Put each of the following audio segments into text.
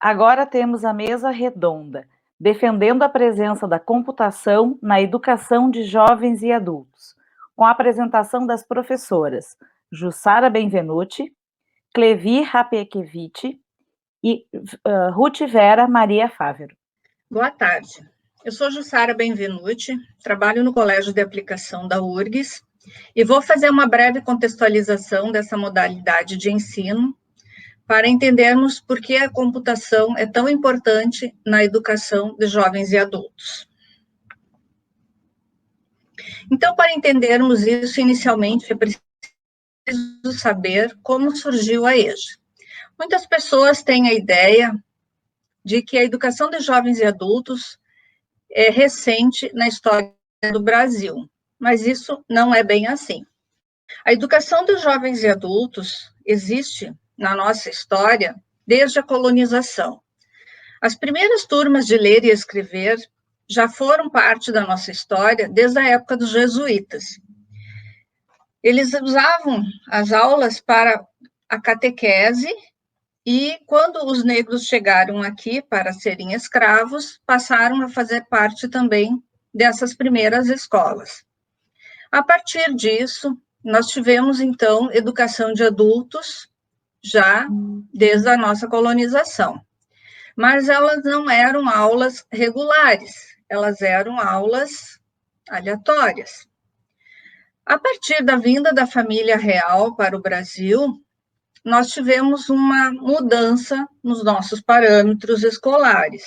Agora temos a mesa redonda, defendendo a presença da computação na educação de jovens e adultos, com a apresentação das professoras Jussara Benvenuti, Clevi Rapekevich e Ruth Vera Maria Fávero. Boa tarde. Eu sou Jussara Benvenuti, trabalho no Colégio de Aplicação da URGS e vou fazer uma breve contextualização dessa modalidade de ensino para entendermos por que a computação é tão importante na educação de jovens e adultos. Então, para entendermos isso, inicialmente é preciso saber como surgiu a EJA. Muitas pessoas têm a ideia de que a educação de jovens e adultos é recente na história do Brasil, mas isso não é bem assim. A educação dos jovens e adultos existe na nossa história desde a colonização. As primeiras turmas de ler e escrever já foram parte da nossa história desde a época dos jesuítas. Eles usavam as aulas para a catequese e, quando os negros chegaram aqui para serem escravos, passaram a fazer parte também dessas primeiras escolas. A partir disso, nós tivemos, então, educação de adultos já desde a nossa colonização. Mas elas não eram aulas regulares, elas eram aulas aleatórias. A partir da vinda da família real para o Brasil, nós tivemos uma mudança nos nossos parâmetros escolares.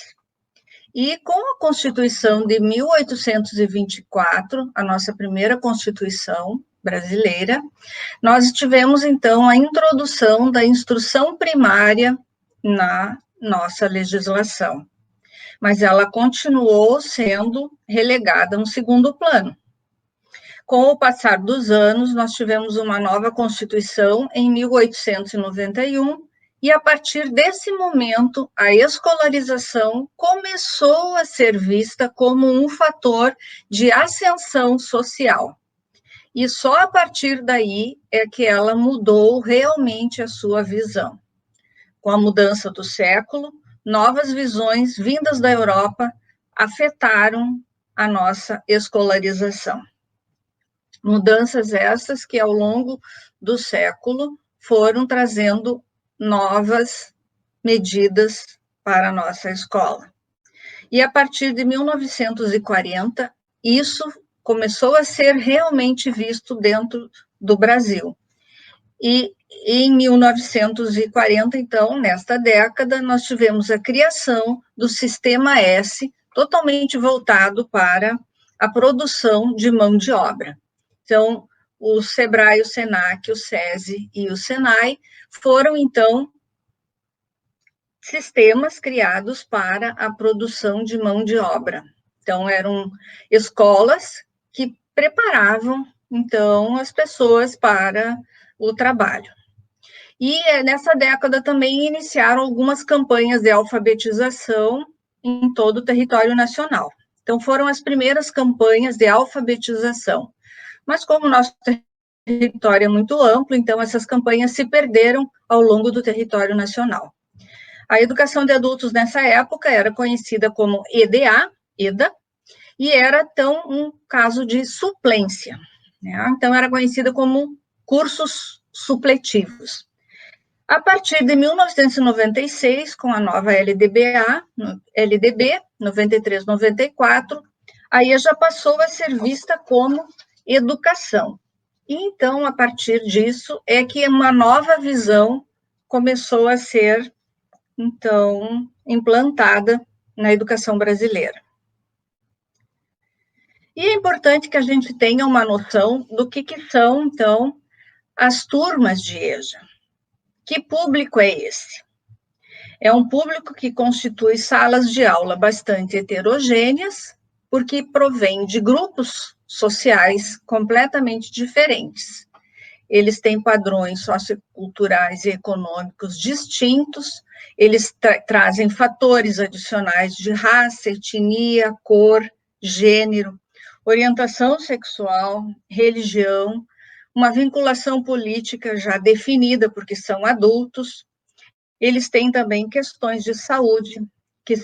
E com a Constituição de 1824, a nossa primeira Constituição brasileira, nós tivemos, então, a introdução da instrução primária na nossa legislação. Mas ela continuou sendo relegada no segundo plano. Com o passar dos anos, nós tivemos uma nova Constituição em 1891, e a partir desse momento, a escolarização começou a ser vista como um fator de ascensão social. E só a partir daí é que ela mudou realmente a sua visão. Com a mudança do século, novas visões vindas da Europa afetaram a nossa escolarização. Mudanças essas que, ao longo do século, foram trazendo novas medidas para a nossa escola. E a partir de 1940, isso começou a ser realmente visto dentro do Brasil. E em 1940, então, nesta década, nós tivemos a criação do Sistema S, totalmente voltado para a produção de mão de obra. Então, o SEBRAE, o SENAC, o SESI e o SENAI foram, então, sistemas criados para a produção de mão de obra. Então, eram escolas que preparavam, então, as pessoas para o trabalho. E nessa década também iniciaram algumas campanhas de alfabetização em todo o território nacional. Então, foram as primeiras campanhas de alfabetização. Mas como o nosso território é muito amplo, então essas campanhas se perderam ao longo do território nacional. A educação de adultos nessa época era conhecida como EDA, e era então um caso de suplência, né? Então era conhecida como cursos supletivos. A partir de 1996, com a nova LDB 93/94, aí já passou a ser vista como educação. E então, a partir disso, é que uma nova visão começou a ser, então, implantada na educação brasileira. E é importante que a gente tenha uma noção do que são, então, as turmas de EJA. Que público é esse? É um público que constitui salas de aula bastante heterogêneas, porque provém de grupos sociais completamente diferentes. Eles têm padrões socioculturais e econômicos distintos, eles trazem fatores adicionais de raça, etnia, cor, gênero, orientação sexual, religião, uma vinculação política já definida, porque são adultos. eles têm também questões de saúde, que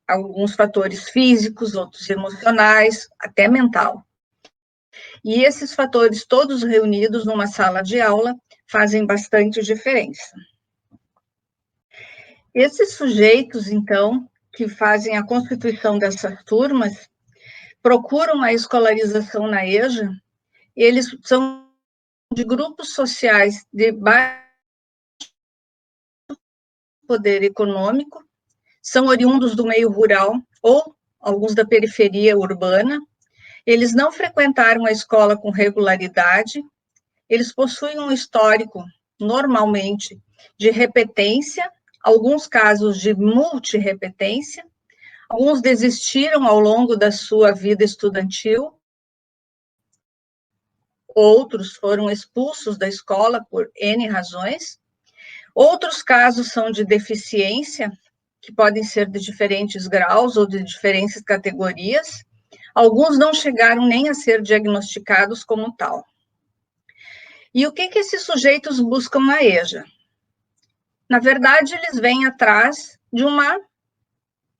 alguns fatores físicos, outros emocionais, até mental. E esses fatores todos reunidos numa sala de aula fazem bastante diferença. Esses sujeitos, então, que fazem a constituição dessas turmas, procuram a escolarização na EJA, eles são de grupos sociais de baixo poder econômico, são oriundos do meio rural ou alguns da periferia urbana, eles não frequentaram a escola com regularidade, eles possuem um histórico, normalmente, de repetência, alguns casos de multirrepetência, alguns desistiram ao longo da sua vida estudantil, outros foram expulsos da escola por N razões, outros casos são de deficiência, que podem ser de diferentes graus ou de diferentes categorias, alguns não chegaram nem a ser diagnosticados como tal. E o que esses sujeitos buscam na EJA? Na verdade, eles vêm atrás de uma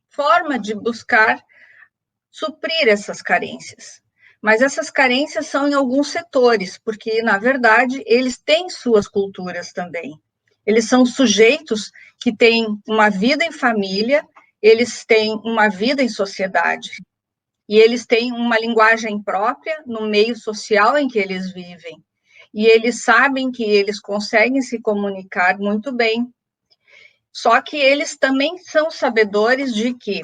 forma de buscar suprir essas carências. Mas essas carências são em alguns setores, porque, na verdade, eles têm suas culturas também. Eles são sujeitos que têm uma vida em família, eles têm uma vida em sociedade, e eles têm uma linguagem própria no meio social em que eles vivem. E eles sabem que eles conseguem se comunicar muito bem. Só que eles também são sabedores de que,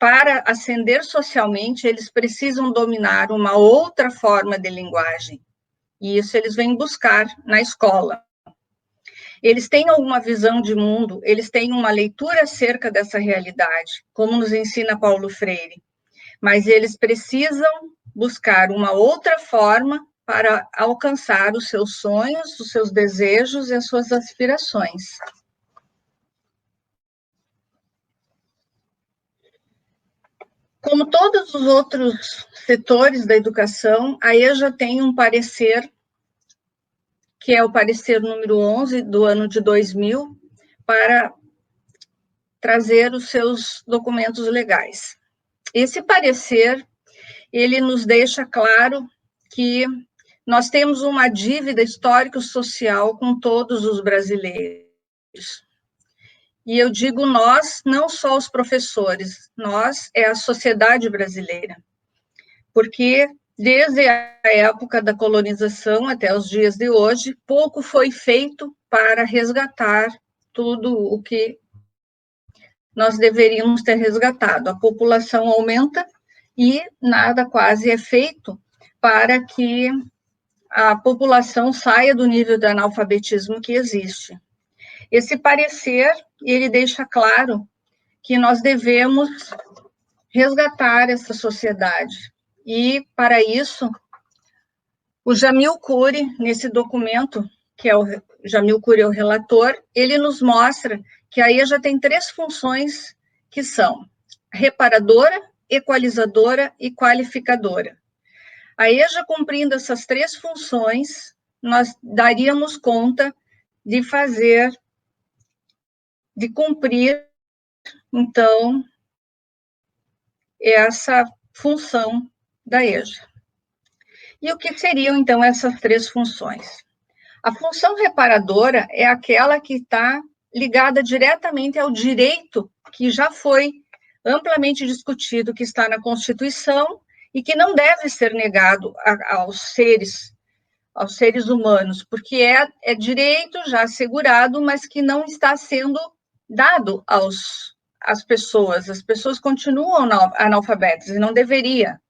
para ascender socialmente, eles precisam dominar uma outra forma de linguagem. E isso eles vêm buscar na escola. Eles têm alguma visão de mundo, eles têm uma leitura acerca dessa realidade, como nos ensina Paulo Freire. Mas eles precisam buscar uma outra forma para alcançar os seus sonhos, os seus desejos e as suas aspirações. Como todos os outros setores da educação, a EJA tem um parecer, que é o parecer número 11 do ano de 2000, para trazer os seus documentos legais. Esse parecer, ele nos deixa claro que nós temos uma dívida histórico-social com todos os brasileiros. E eu digo nós, não só os professores, nós é a sociedade brasileira. Porque desde a época da colonização até os dias de hoje, pouco foi feito para resgatar tudo o que nós deveríamos ter resgatado. A população aumenta e nada quase é feito para que a população saia do nível de analfabetismo que existe. Esse parecer, ele deixa claro que nós devemos resgatar essa sociedade. E, para isso, o Jamil Coury, nesse documento, que é o Jamil Coury é o relator, ele nos mostra que a EJA tem 3 funções que são reparadora, equalizadora e qualificadora. A EJA, cumprindo essas 3 funções, nós daríamos conta de cumprir, então, essa função da EJA. E o que seriam, então, essas 3 funções? A função reparadora é aquela que está ligada diretamente ao direito que já foi amplamente discutido, que está na Constituição e que não deve ser negado aos seres humanos, porque é direito já assegurado, mas que não está sendo dado às pessoas. As pessoas continuam analfabetas e não deveria.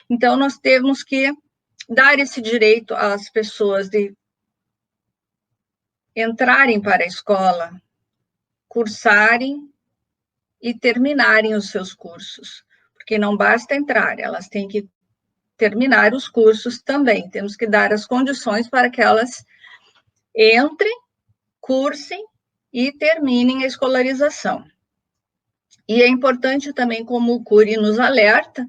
Então, nós temos que dar esse direito às pessoas de entrarem para a escola, cursarem e terminarem os seus cursos, porque não basta entrar, elas têm que terminar os cursos também. Temos que dar as condições para que elas entrem, cursem e terminem a escolarização. E é importante também, como o Coury nos alerta,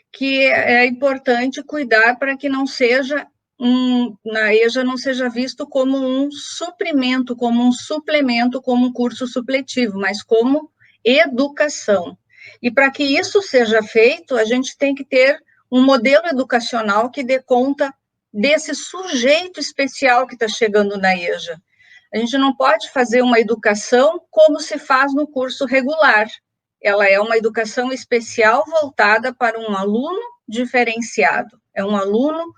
que é importante cuidar para que não seja na EJA não seja visto como um suprimento, como um suplemento, como um curso supletivo, mas como educação. E para que isso seja feito, a gente tem que ter um modelo educacional que dê conta desse sujeito especial que está chegando na EJA. A gente não pode fazer uma educação como se faz no curso regular. Ela é uma educação especial voltada para um aluno diferenciado. É um aluno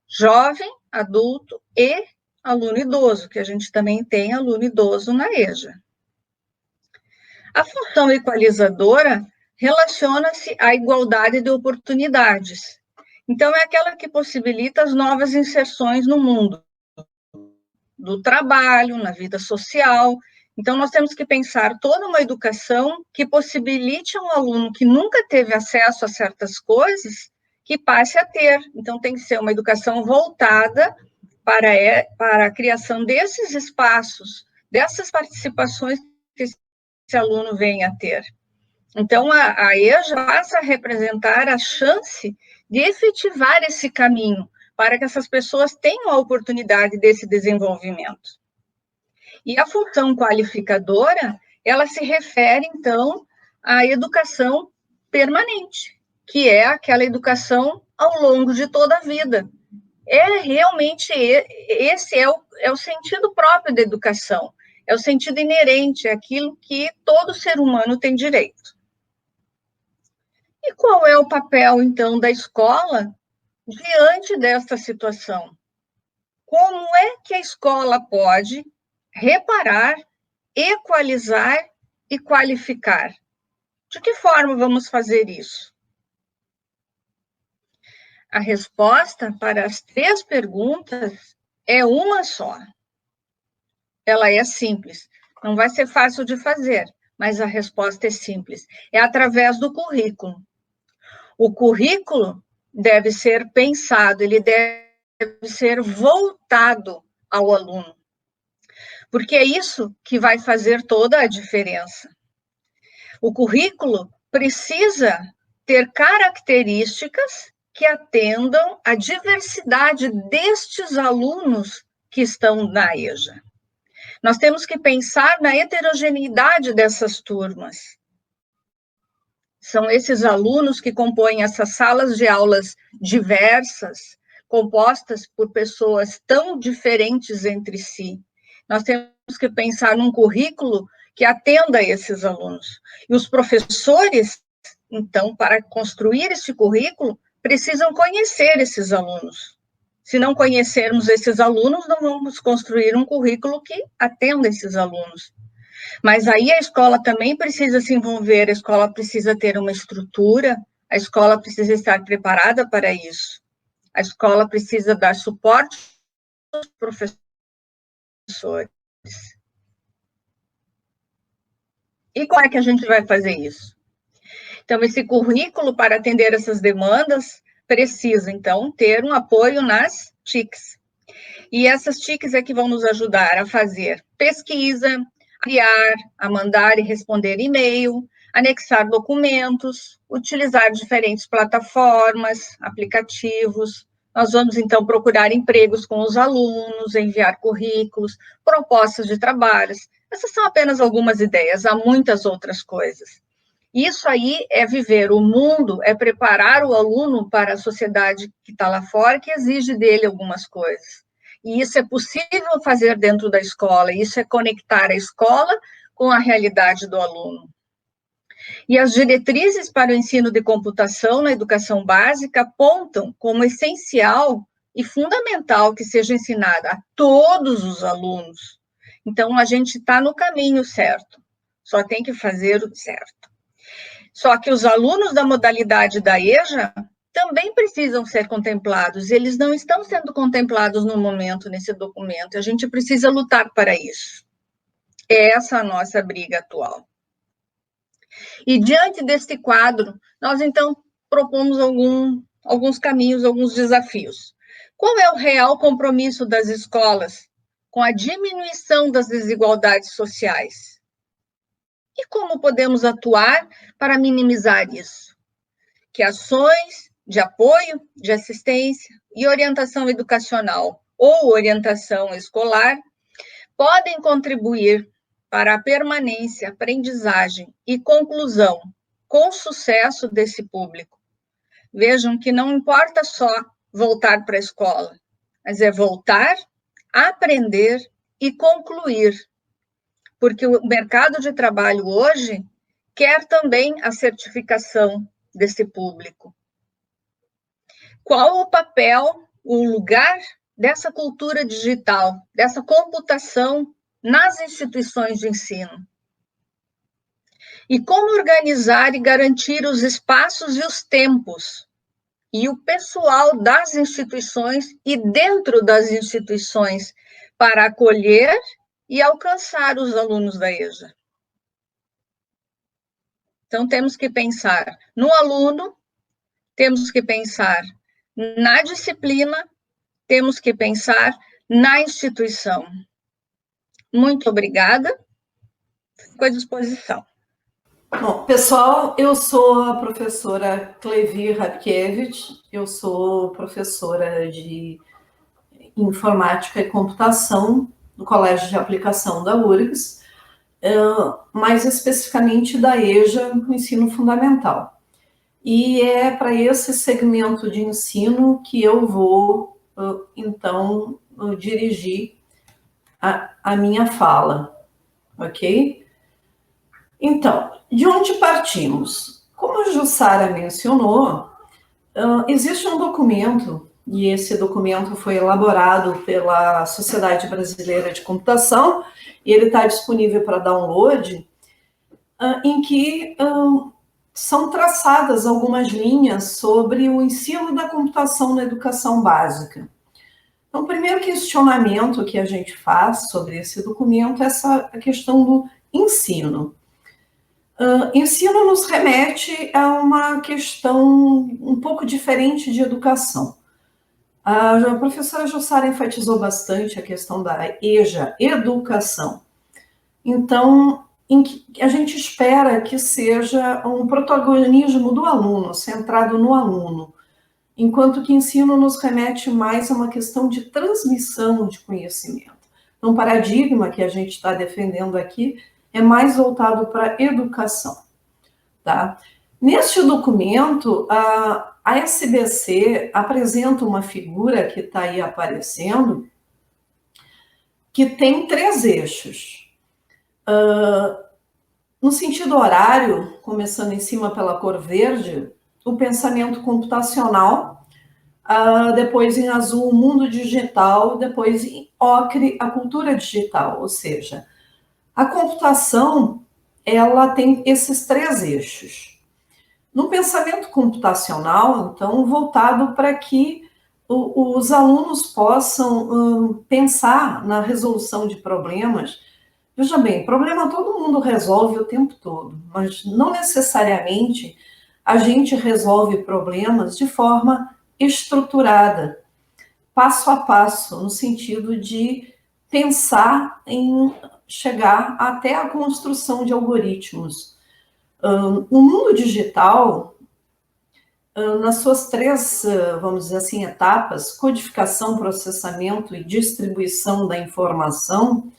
jovem, adulto e aluno idoso, que a gente também tem aluno idoso na EJA. A função equalizadora relaciona-se à igualdade de oportunidades. Então, é aquela que possibilita as novas inserções no mundo do trabalho, na vida social. Então, nós temos que pensar toda uma educação que possibilite a um aluno que nunca teve acesso a certas coisas que passe a ter. Então, tem que ser uma educação voltada para a criação desses espaços, dessas participações que esse aluno venha a ter. Então, a EJA passa a representar a chance de efetivar esse caminho para que essas pessoas tenham a oportunidade desse desenvolvimento. E a função qualificadora, ela se refere, então, à educação permanente, que é aquela educação ao longo de toda a vida. Realmente, esse é o sentido próprio da educação, é o sentido inerente, é aquilo que todo ser humano tem direito. E qual é o papel, então, da escola diante desta situação? Como é que a escola pode reparar, equalizar e qualificar? De que forma vamos fazer isso? A resposta para as 3 perguntas é uma só. Ela é simples. Não vai ser fácil de fazer, mas a resposta é simples. É através do currículo. O currículo deve ser pensado, ele deve ser voltado ao aluno, porque é isso que vai fazer toda a diferença. O currículo precisa ter características que atendam à diversidade destes alunos que estão na EJA. Nós temos que pensar na heterogeneidade dessas turmas. São esses alunos que compõem essas salas de aulas diversas, compostas por pessoas tão diferentes entre si. Nós temos que pensar num currículo que atenda a esses alunos. E os professores, então, para construir esse currículo, precisam conhecer esses alunos. Se não conhecermos esses alunos, não vamos construir um currículo que atenda esses alunos. Mas aí a escola também precisa se envolver, a escola precisa ter uma estrutura, a escola precisa estar preparada para isso. A escola precisa dar suporte aos professores. E como é que a gente vai fazer isso? Então, esse currículo, para atender essas demandas, precisa, então, ter um apoio nas TICs. E essas TICs é que vão nos ajudar a fazer pesquisa, a criar, a mandar e responder e-mail, anexar documentos, utilizar diferentes plataformas, aplicativos. Nós vamos, então, procurar empregos com os alunos, enviar currículos, propostas de trabalhos. Essas são apenas algumas ideias, há muitas outras coisas. Isso aí é viver o mundo, é preparar o aluno para a sociedade que está lá fora, que exige dele algumas coisas. E isso é possível fazer dentro da escola, isso é conectar a escola com a realidade do aluno. E as diretrizes para o ensino de computação na educação básica apontam como essencial e fundamental que seja ensinada a todos os alunos. Então, a gente está no caminho certo, só tem que fazer o certo. Só que os alunos da modalidade da EJA também precisam ser contemplados, eles não estão sendo contemplados no momento, nesse documento, a gente precisa lutar para isso. É essa a nossa briga atual. E diante deste quadro, nós então propomos alguns caminhos, alguns desafios. Qual é o real compromisso das escolas com a diminuição das desigualdades sociais? E como podemos atuar para minimizar isso? Que ações de apoio, de assistência e orientação educacional ou orientação escolar podem contribuir para a permanência, aprendizagem e conclusão com sucesso desse público. Vejam que não importa só voltar para a escola, mas é voltar, aprender e concluir, porque o mercado de trabalho hoje quer também a certificação desse público. Qual o papel, o lugar dessa cultura digital, dessa computação nas instituições de ensino? E como organizar e garantir os espaços e os tempos e o pessoal das instituições e dentro das instituições para acolher e alcançar os alunos da EJA? Então, temos que pensar no aluno, temos que pensar na disciplina, temos que pensar na instituição. Muito obrigada, fico à disposição. Bom, pessoal, eu sou a professora Clevi Rabkiewicz, eu sou professora de Informática e Computação no Colégio de Aplicação da URGS, mais especificamente da EJA, no ensino fundamental. E é para esse segmento de ensino que eu vou, então, dirigir a minha fala, ok? Então, de onde partimos? Como a Jussara mencionou, existe um documento, e esse documento foi elaborado pela Sociedade Brasileira de Computação, e ele está disponível para download, em que são traçadas algumas linhas sobre o ensino da computação na educação básica. Então, o primeiro questionamento que a gente faz sobre esse documento é a questão do ensino. Ensino nos remete a uma questão um pouco diferente de educação. A professora Jussara enfatizou bastante a questão da EJA, educação. Então, a gente espera que seja um protagonismo do aluno, centrado no aluno, enquanto que ensino nos remete mais a uma questão de transmissão de conhecimento. Então, o paradigma que a gente está defendendo aqui é mais voltado para a educação, tá? Neste documento, a SBC apresenta uma figura que está aí aparecendo, que tem 3 eixos. No sentido horário, começando em cima pela cor verde, o pensamento computacional, depois em azul o mundo digital, depois em ocre a cultura digital, ou seja, a computação, ela tem esses 3 eixos. No pensamento computacional, então, voltado para que os alunos possam pensar na resolução de problemas. Veja bem, problema todo mundo resolve o tempo todo, mas não necessariamente a gente resolve problemas de forma estruturada, passo a passo, no sentido de pensar em chegar até a construção de algoritmos. O mundo digital, nas suas 3, vamos dizer assim, etapas, codificação, processamento e distribuição da informação,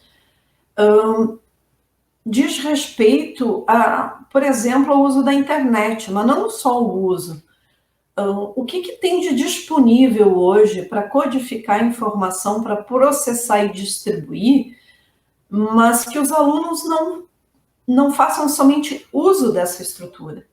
diz respeito a, por exemplo, ao uso da internet, mas não só o uso. O que tem de disponível hoje para codificar a informação, para processar e distribuir, mas que os alunos não façam somente uso dessa estrutura.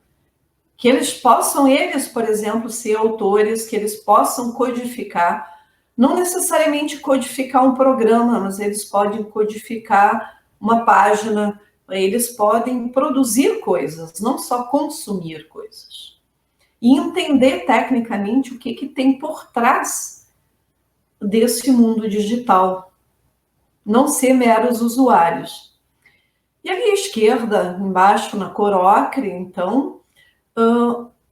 Que eles possam, por exemplo, ser autores, que eles possam codificar, não necessariamente codificar um programa, mas eles podem codificar uma página, eles podem produzir coisas, não só consumir coisas. E entender tecnicamente o que tem por trás desse mundo digital. Não ser meros usuários. E ali à esquerda, embaixo, na cor ocre, então,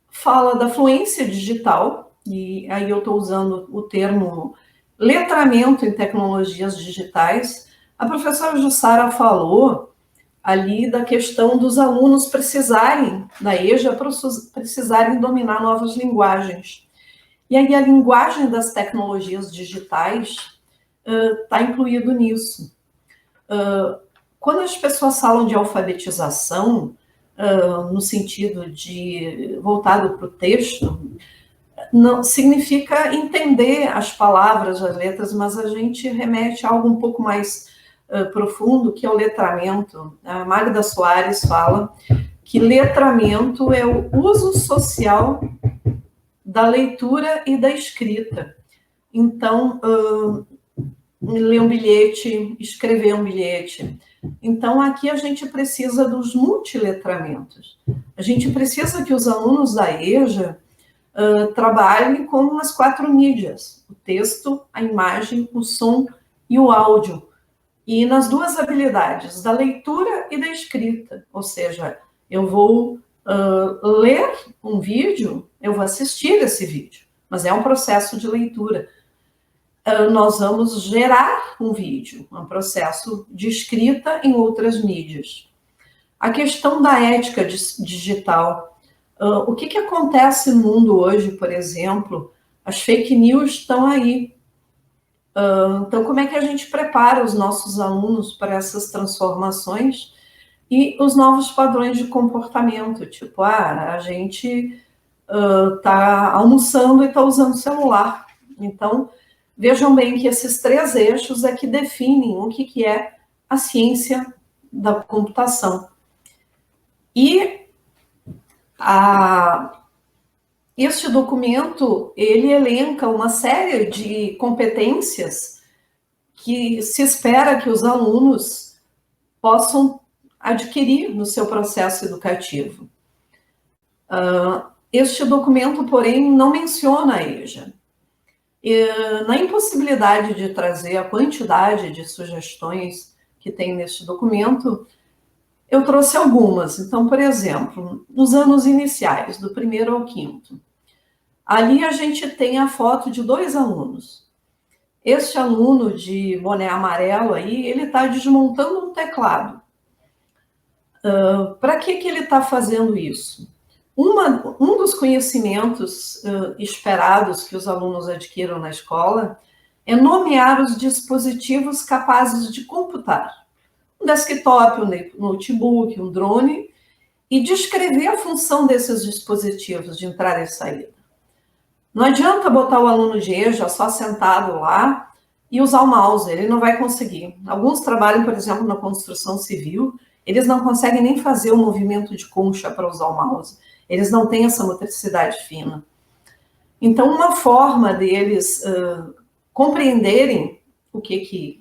fala da fluência digital, e aí eu estou usando o termo letramento em tecnologias digitais. A professora Jussara falou ali da questão dos alunos precisarem, da EJA, precisarem dominar novas linguagens. E aí a linguagem das tecnologias digitais está incluído nisso. Quando as pessoas falam de alfabetização, no sentido de voltado para o texto, não significa entender as palavras, as letras, mas a gente remete a algo um pouco mais profundo, que é o letramento. A Magda Soares fala que letramento é o uso social da leitura e da escrita. Então, ler um bilhete, escrever um bilhete. Então, aqui a gente precisa dos multiletramentos. A gente precisa que os alunos da EJA trabalhem com as 4 mídias: o texto, a imagem, o som e o áudio. E nas 2 habilidades, da leitura e da escrita. Ou seja, eu vou ler um vídeo, eu vou assistir esse vídeo, mas é um processo de leitura. Nós vamos gerar um vídeo, um processo de escrita em outras mídias. A questão da ética digital. O que acontece no mundo hoje, por exemplo? As fake news estão aí. Então, como é que a gente prepara os nossos alunos para essas transformações e os novos padrões de comportamento? Tipo, a gente está almoçando e está usando celular. Então, vejam bem que esses 3 eixos é que definem o que é a ciência da computação. E este documento, ele elenca uma série de competências que se espera que os alunos possam adquirir no seu processo educativo. Este documento, porém, não menciona a EJA. Na impossibilidade de trazer a quantidade de sugestões que tem neste documento, eu trouxe algumas. Então, por exemplo, nos anos iniciais, do 1º ao 5º, ali a gente tem a foto de 2 alunos. Este aluno de boné amarelo aí, ele está desmontando um teclado. Para que ele está fazendo isso? Um dos conhecimentos esperados que os alunos adquiram na escola é nomear os dispositivos capazes de computar. Um desktop, um notebook, um drone, e descrever a função desses dispositivos de entrada e saída. Não adianta botar o aluno de EJA só sentado lá e usar o mouse, ele não vai conseguir. Alguns trabalham, por exemplo, na construção civil, eles não conseguem nem fazer o movimento de concha para usar o mouse. Eles não têm essa motricidade fina. Então, uma forma deles compreenderem o que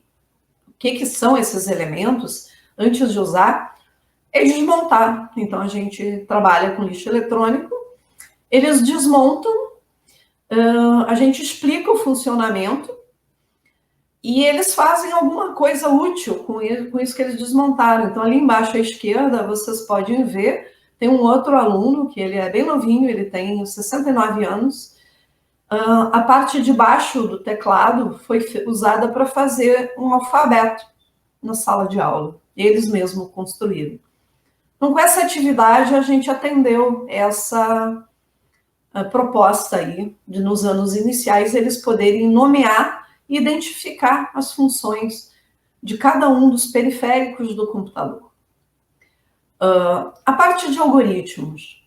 são esses elementos antes de usar é desmontar. Então, a gente trabalha com lixo eletrônico, eles desmontam, a gente explica o funcionamento e eles fazem alguma coisa útil com isso que eles desmontaram. Então, ali embaixo à esquerda, vocês podem ver, tem um outro aluno, que ele é bem novinho, ele tem 69 anos. A parte de baixo do teclado foi usada para fazer um alfabeto na sala de aula. Eles mesmos construíram. Então, com essa atividade, a gente atendeu essa proposta aí, de nos anos iniciais, eles poderem nomear e identificar as funções de cada um dos periféricos do computador. A parte de algoritmos.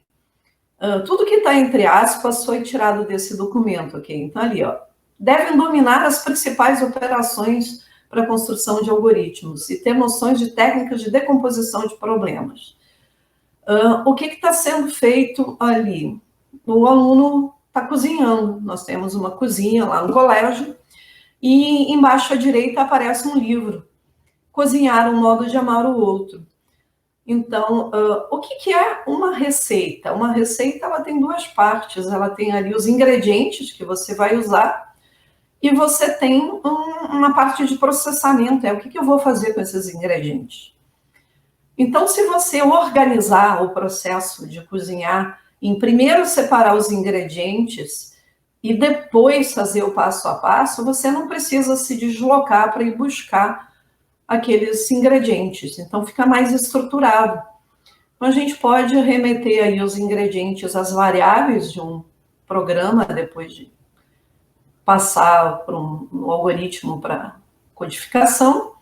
Tudo que está entre aspas foi tirado desse documento, ok? Então, ali, ó, devem dominar as principais operações para a construção de algoritmos e ter noções de técnicas de decomposição de problemas. O que está sendo feito ali? O aluno está cozinhando. Nós temos uma cozinha lá no colégio e embaixo à direita aparece um livro. Cozinhar, um modo de amar o outro. Então, o que é uma receita? Uma receita, ela tem 2 partes. Ela tem ali os ingredientes que você vai usar e você tem uma parte de processamento. O que eu vou fazer com esses ingredientes? Então, se você organizar o processo de cozinhar, em primeiro separar os ingredientes e depois fazer o passo a passo, você não precisa se deslocar para ir buscar aqueles ingredientes, então fica mais estruturado. Então, a gente pode remeter aí os ingredientes às variáveis de um programa, depois de passar por um algoritmo para codificação,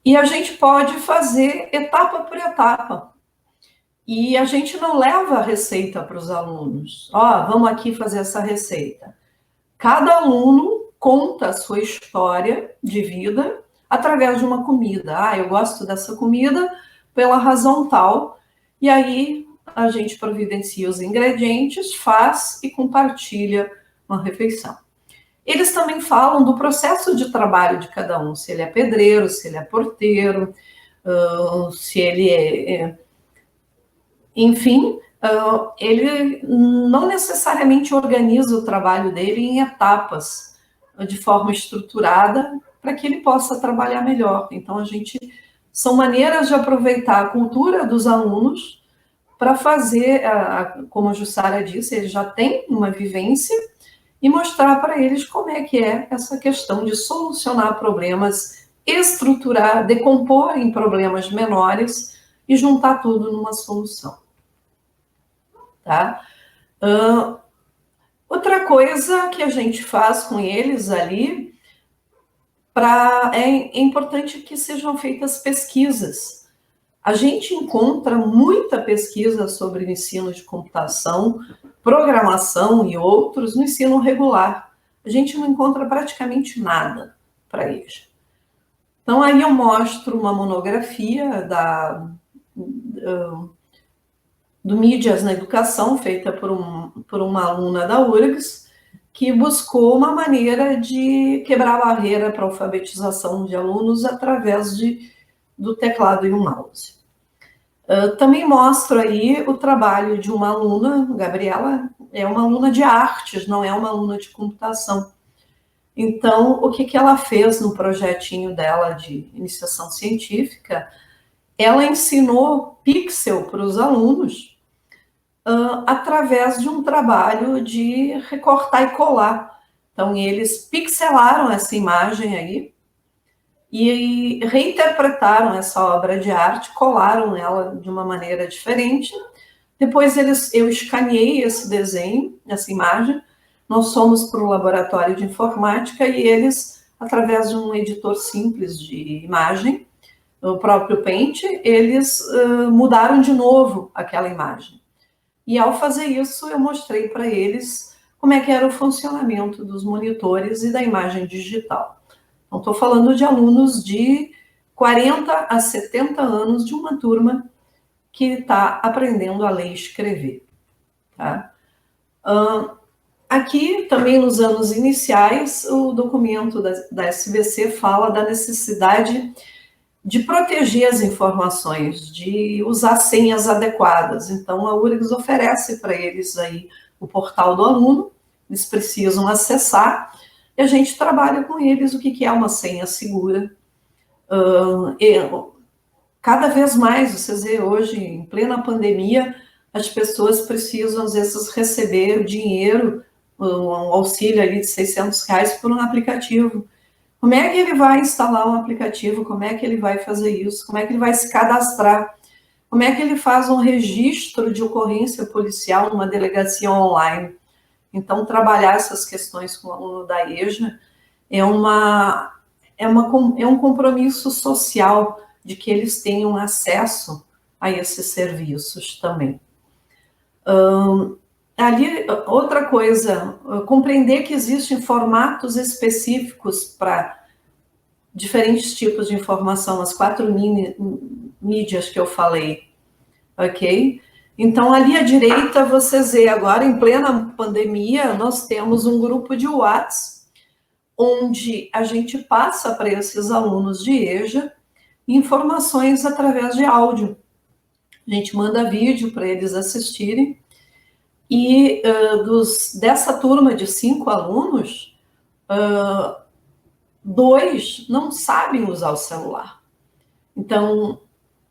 e a gente pode fazer etapa por etapa. E a gente não leva a receita para os alunos. Vamos aqui fazer essa receita. Cada aluno conta a sua história de vida através de uma comida. Eu gosto dessa comida pela razão tal. E aí a gente providencia os ingredientes, faz e compartilha uma refeição. Eles também falam do processo de trabalho de cada um, se ele é pedreiro, se ele é porteiro, se ele é... Enfim, ele não necessariamente organiza o trabalho dele em etapas, de forma estruturada, para que ele possa trabalhar melhor. Então, são maneiras de aproveitar a cultura dos alunos para fazer, como a Jussara disse, eles já têm uma vivência, e mostrar para eles como é que é essa questão de solucionar problemas, estruturar, decompor em problemas menores e juntar tudo numa solução. Tá? Outra coisa que a gente faz com eles ali, é importante que sejam feitas pesquisas. A gente encontra muita pesquisa sobre o ensino de computação, programação e outros no ensino regular. A gente não encontra praticamente nada para eles. Então, aí eu mostro uma monografia do Mídias na Educação, feita por uma aluna da URGS, que buscou uma maneira de quebrar a barreira para a alfabetização de alunos através do teclado e o mouse. Também mostro aí o trabalho de uma aluna, Gabriela, é uma aluna de artes, não é uma aluna de computação. Então, o que ela fez no projetinho dela de iniciação científica? Ela ensinou pixel para os alunos através de um trabalho de recortar e colar. Então, eles pixelaram essa imagem aí, e reinterpretaram essa obra de arte, colaram ela de uma maneira diferente. Depois eu escaneei esse desenho, essa imagem, nós fomos para o laboratório de informática e eles, através de um editor simples de imagem, o próprio Paint, eles mudaram de novo aquela imagem. E ao fazer isso, eu mostrei para eles como é que era o funcionamento dos monitores e da imagem digital. Então, estou falando de alunos de 40 a 70 anos de uma turma que está aprendendo a ler e escrever. Tá? Aqui, também nos anos iniciais, o documento da SBC fala da necessidade de proteger as informações, de usar senhas adequadas. Então, a URGS oferece para eles aí o portal do aluno, eles precisam acessar, e a gente trabalha com eles o que é uma senha segura. Cada vez mais, vocês vê hoje, em plena pandemia, as pessoas precisam, às vezes, receber dinheiro, um auxílio ali de R$600 por um aplicativo. Como é que ele vai instalar um aplicativo? Como é que ele vai fazer isso? Como é que ele vai se cadastrar? Como é que ele faz um registro de ocorrência policial numa delegacia online? Então, trabalhar essas questões com o aluno da EJA é um compromisso social de que eles tenham acesso a esses serviços também. Ali, outra coisa, compreender que existem formatos específicos para diferentes tipos de informação, as 4 mídias que eu falei, ok? Então, ali à direita, vocês veem agora, em plena pandemia, nós temos um grupo de WhatsApp, onde a gente passa para esses alunos de EJA informações através de áudio. A gente manda vídeo para eles assistirem, e dessa turma de 5 alunos, 2 não sabem usar o celular. Então,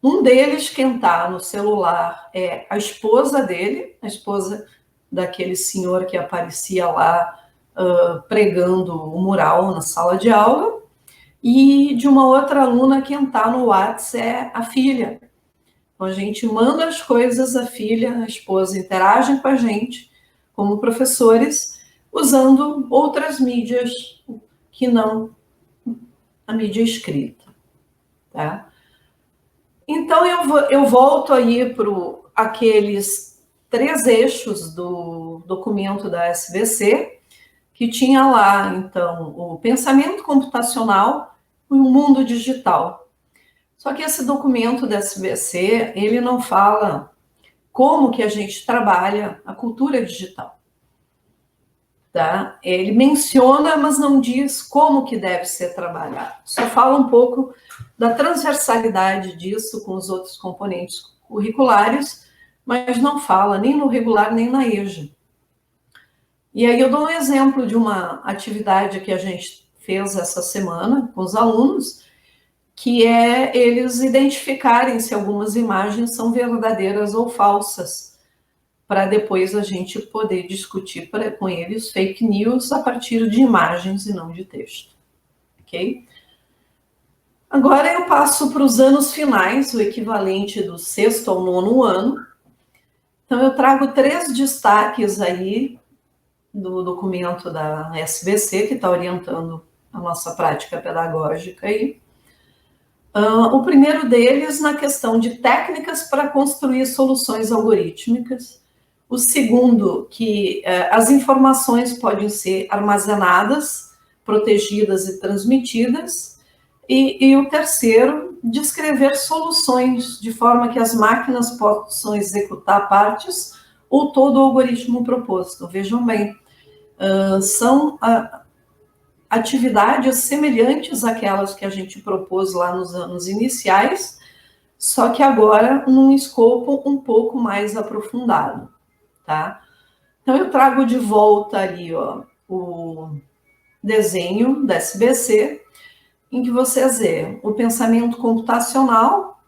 um deles, quem está no celular, é a esposa dele, a esposa daquele senhor que aparecia lá pregando o mural na sala de aula, e de uma outra aluna que está no WhatsApp é a filha. Então, a gente manda as coisas, a filha, a esposa interagem com a gente, como professores, usando outras mídias que não a mídia escrita. Tá? Então, eu volto aí para aqueles 3 eixos do documento da SBC, que tinha lá, então, o pensamento computacional e o mundo digital. Só que esse documento da SBC, ele não fala como que a gente trabalha a cultura digital. Tá? Ele menciona, mas não diz como que deve ser trabalhado. Só fala um pouco da transversalidade disso com os outros componentes curriculares, mas não fala nem no regular nem na EJA. E aí eu dou um exemplo de uma atividade que a gente fez essa semana com os alunos, que é eles identificarem se algumas imagens são verdadeiras ou falsas, para depois a gente poder discutir com eles fake news a partir de imagens e não de texto. Ok? Agora eu passo para os anos finais, o equivalente do 6º ao 9º ano. Então eu trago 3 destaques aí do documento da SBC, que está orientando a nossa prática pedagógica aí. O primeiro deles na questão de técnicas para construir soluções algorítmicas. O segundo, que as informações podem ser armazenadas, protegidas e transmitidas. E o terceiro, descrever soluções de forma que as máquinas possam executar partes ou todo o algoritmo proposto. Vejam bem, são atividades semelhantes àquelas que a gente propôs lá nos anos iniciais, só que agora num escopo um pouco mais aprofundado, tá? Então eu trago de volta ali, ó, o desenho da SBC, em que vocês veem o pensamento computacional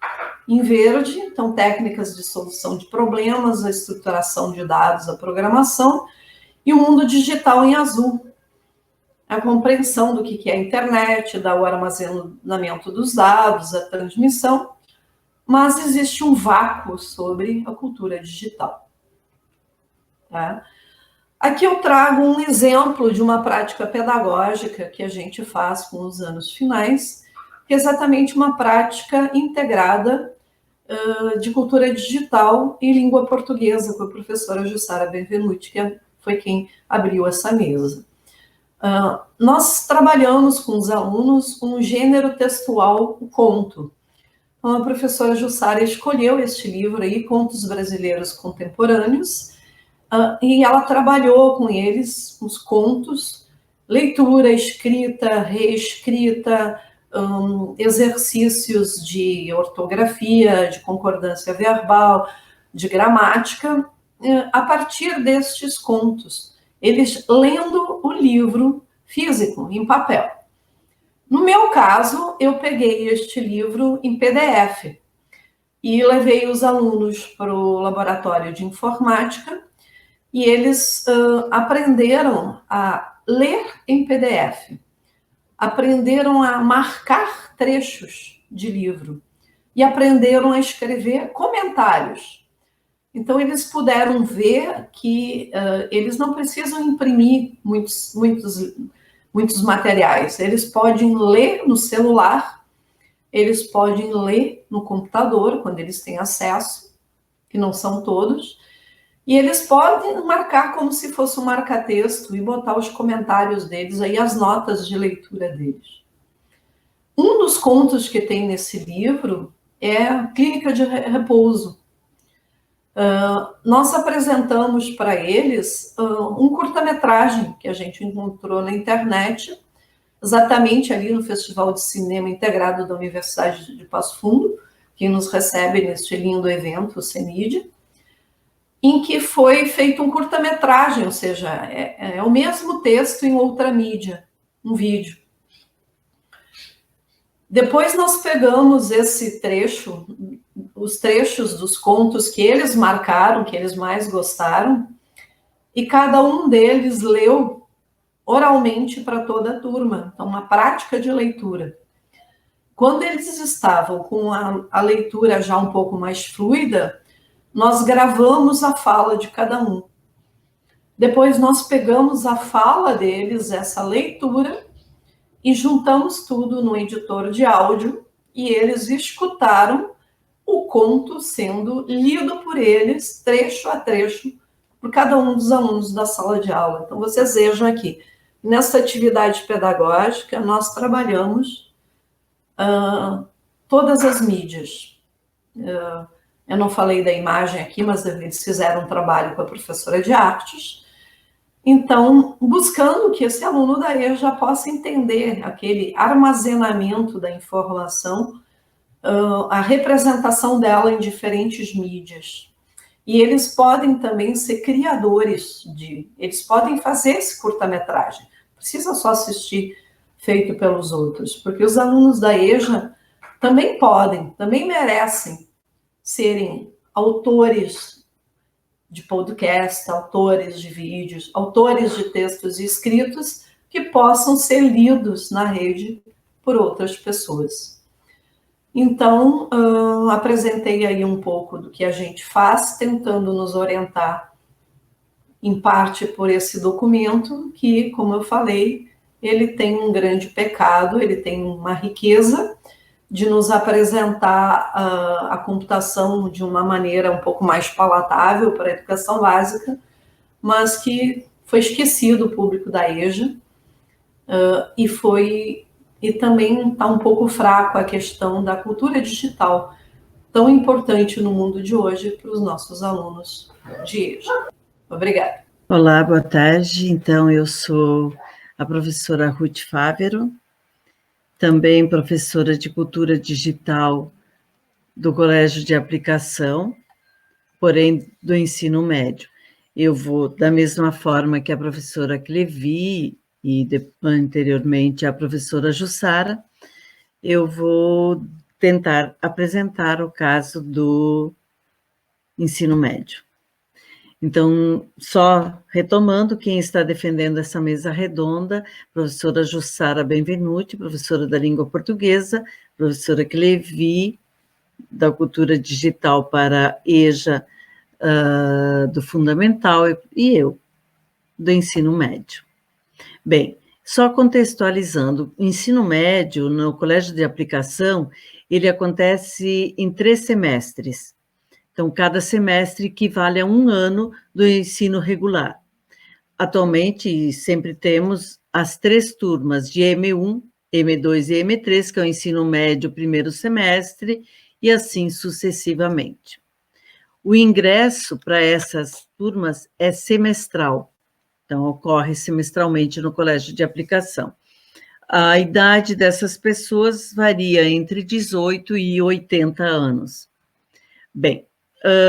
em verde, então técnicas de solução de problemas, a estruturação de dados, a programação, e o mundo digital em azul, a compreensão do que é a internet, o armazenamento dos dados, a transmissão, mas existe um vácuo sobre a cultura digital. Tá? Aqui eu trago um exemplo de uma prática pedagógica que a gente faz com os anos finais, que é exatamente uma prática integrada de cultura digital e língua portuguesa, com a professora Jussara Benvenuti, que foi quem abriu essa mesa. Nós trabalhamos com os alunos um gênero textual, o conto. Então, a professora Jussara escolheu este livro aí, Contos Brasileiros Contemporâneos, e ela trabalhou com eles os contos, leitura, escrita, reescrita, exercícios de ortografia, de concordância verbal, de gramática, a partir destes contos. Eles lendo o livro físico, em papel. No meu caso, eu peguei este livro em PDF e levei os alunos para o laboratório de informática e eles aprenderam a ler em PDF, aprenderam a marcar trechos de livro e aprenderam a escrever comentários. Então, eles puderam ver que eles não precisam imprimir muitos materiais. Eles podem ler no celular, eles podem ler no computador, quando eles têm acesso, que não são todos, e eles podem marcar como se fosse um marca-texto e botar os comentários deles, aí as notas de leitura deles. Um dos contos que tem nesse livro é Clínica de Repouso. Nós apresentamos para eles um curta-metragem que a gente encontrou na internet, exatamente ali no Festival de Cinema Integrado da Universidade de Passo Fundo, que nos recebe neste lindo evento, o CENID, em que foi feito um curta-metragem, ou seja, é o mesmo texto em outra mídia, um vídeo. Depois nós pegamos esse trecho, os trechos dos contos que eles marcaram, que eles mais gostaram, e cada um deles leu oralmente para toda a turma. Então, uma prática de leitura. Quando eles estavam com a leitura já um pouco mais fluida, nós gravamos a fala de cada um. Depois nós pegamos a fala deles, essa leitura, e juntamos tudo no editor de áudio, e eles escutaram o conto sendo lido por eles, trecho a trecho, por cada um dos alunos da sala de aula. Então, vocês vejam aqui, nessa atividade pedagógica, nós trabalhamos todas as mídias. Eu não falei da imagem aqui, mas eles fizeram um trabalho com a professora de artes. Então, buscando que esse aluno da EJA possa entender aquele armazenamento da informação, a representação dela em diferentes mídias. E eles podem também ser criadores eles podem fazer esse curta-metragem. Precisa só assistir feito pelos outros, porque os alunos da EJA também podem, também merecem serem autores de podcast, autores de vídeos, autores de textos escritos que possam ser lidos na rede por outras pessoas. Então, apresentei aí um pouco do que a gente faz, tentando nos orientar, em parte por esse documento, que, como eu falei, ele tem um grande pecado, ele tem uma riqueza de nos apresentar a computação de uma maneira um pouco mais palatável para a educação básica, mas que foi esquecido o público da EJA, e também está um pouco fraco a questão da cultura digital, tão importante no mundo de hoje para os nossos alunos de EJA. Obrigada. Olá, boa tarde. Então, eu sou a professora Ruth Fávero, também professora de Cultura Digital do Colégio de Aplicação, porém do ensino médio. Eu vou, da mesma forma que a professora Clevi e anteriormente a professora Jussara, eu vou tentar apresentar o caso do ensino médio. Então, só retomando, quem está defendendo essa mesa redonda, professora Jussara Benvenuti, professora da língua portuguesa, professora Clevi, da cultura digital para EJA, do fundamental, e eu, do ensino médio. Bem, só contextualizando, o ensino médio no colégio de aplicação, ele acontece em 3 semestres. Então, cada semestre equivale a 1 ano do ensino regular. Atualmente, sempre temos as 3 turmas de M1, M2 e M3, que é o ensino médio primeiro semestre, e assim sucessivamente. O ingresso para essas turmas é semestral, então ocorre semestralmente no colégio de aplicação. A idade dessas pessoas varia entre 18 e 80 anos. Bem,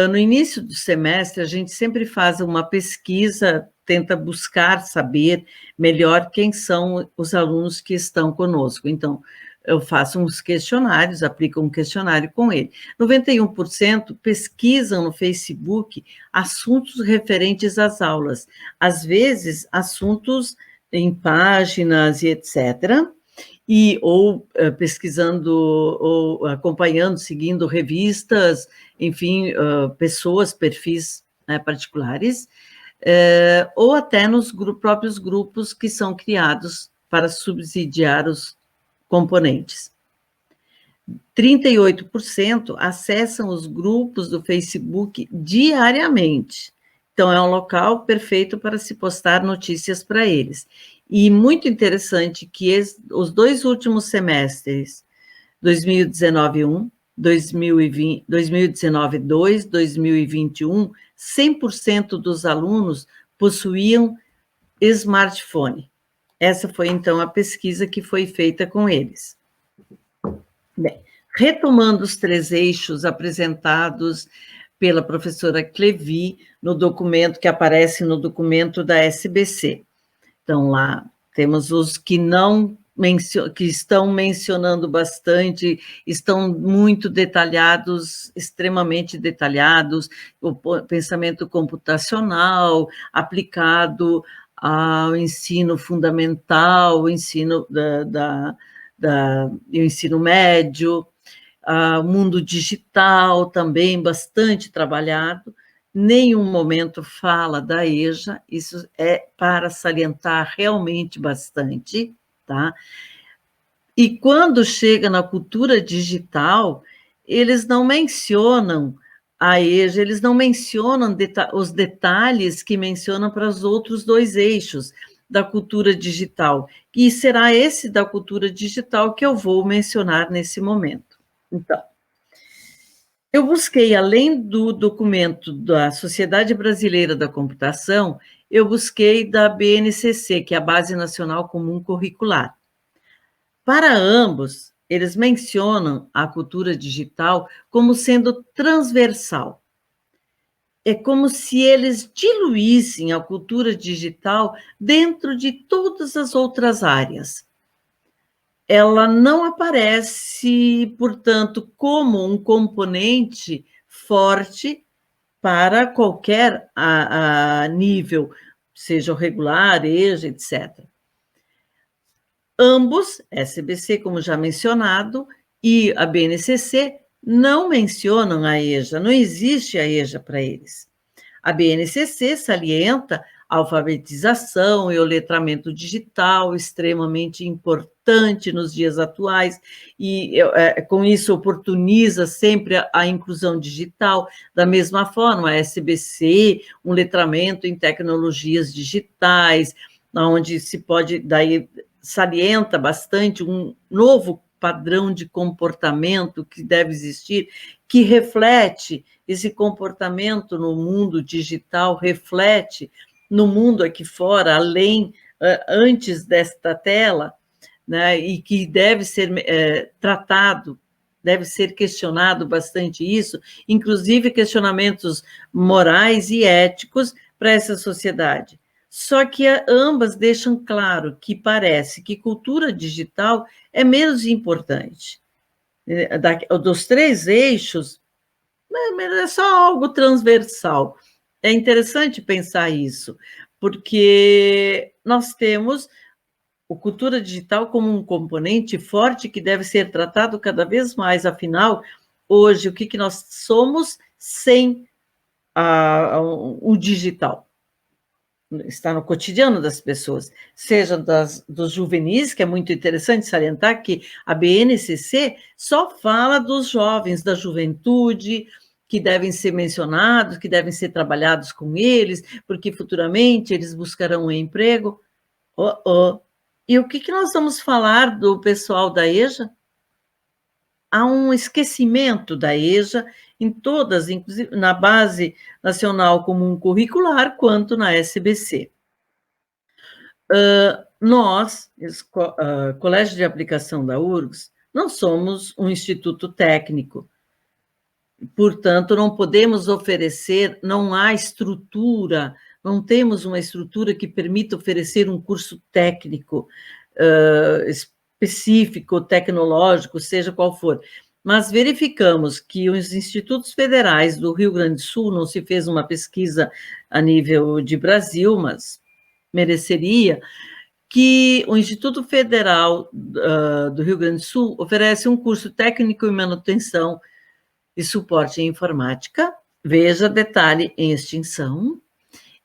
no início do semestre, a gente sempre faz uma pesquisa, tenta buscar saber melhor quem são os alunos que estão conosco. Então, eu faço uns questionários, aplico um questionário com ele. 91% pesquisam no Facebook assuntos referentes às aulas, às vezes assuntos em páginas e etc., ou pesquisando, ou acompanhando, seguindo revistas, enfim, pessoas, perfis particulares, ou até nos próprios grupos que são criados para subsidiar os componentes. 38% acessam os grupos do Facebook diariamente. Então, é um local perfeito para se postar notícias para eles. E muito interessante que os 2 últimos semestres, 2019-1, 2019-2, 2021, 100% dos alunos possuíam smartphone. Essa foi, então, a pesquisa que foi feita com eles. Bem, retomando os 3 eixos apresentados pela professora Clevi no documento que aparece no documento da SBC. Então, lá temos os que que estão mencionando bastante, estão muito detalhados, extremamente detalhados, o pensamento computacional aplicado ao ensino fundamental, o ensino e o ensino médio, o mundo digital também bastante trabalhado. Nenhum momento fala da EJA, isso é para salientar realmente bastante, tá? E quando chega na cultura digital, eles não mencionam a EJA, eles não mencionam os detalhes que mencionam para os outros dois eixos da cultura digital, e será esse da cultura digital que eu vou mencionar nesse momento. Então, eu busquei, além do documento da Sociedade Brasileira da Computação, eu busquei da BNCC, que é a Base Nacional Comum Curricular. Para ambos, eles mencionam a cultura digital como sendo transversal. É como se eles diluíssem a cultura digital dentro de todas as outras áreas. Ela não aparece, portanto, como um componente forte para qualquer nível, seja o regular, EJA, etc. Ambos, SBC, como já mencionado, e a BNCC, não mencionam a EJA, não existe a EJA para eles. A BNCC salienta a alfabetização e o letramento digital, extremamente importante nos dias atuais, e com isso oportuniza sempre a inclusão digital. Da mesma forma, a SBC, um letramento em tecnologias digitais, onde se pode, daí salienta bastante um novo padrão de comportamento que deve existir, que reflete esse comportamento no mundo digital, reflete no mundo aqui fora, além, antes desta tela, né, e que deve ser tratado, deve ser questionado bastante isso, inclusive questionamentos morais e éticos para essa sociedade. Só que ambas deixam claro que parece que cultura digital é menos importante. Dos três eixos, é só algo transversal. É interessante pensar isso, porque nós temos a cultura digital como um componente forte que deve ser tratado cada vez mais. Afinal, hoje, o que nós somos sem o digital? Está no cotidiano das pessoas, seja dos juvenis, que é muito interessante salientar que a BNCC só fala dos jovens, da juventude, que devem ser mencionados, que devem ser trabalhados com eles, porque futuramente eles buscarão um emprego. E o que nós vamos falar do pessoal da EJA? Há um esquecimento da EJA em todas, inclusive na Base Nacional Comum Curricular, quanto na SBC. Nós, Colégio de Aplicação da URGS, não somos um instituto técnico, portanto, não podemos oferecer, não há estrutura, não temos uma estrutura que permita oferecer um curso técnico específico, tecnológico, seja qual for. Mas verificamos que os institutos federais do Rio Grande do Sul, não se fez uma pesquisa a nível de Brasil, mas mereceria, que o Instituto Federal do Rio Grande do Sul oferece um curso técnico em manutenção e suporte em informática, veja detalhe em extinção,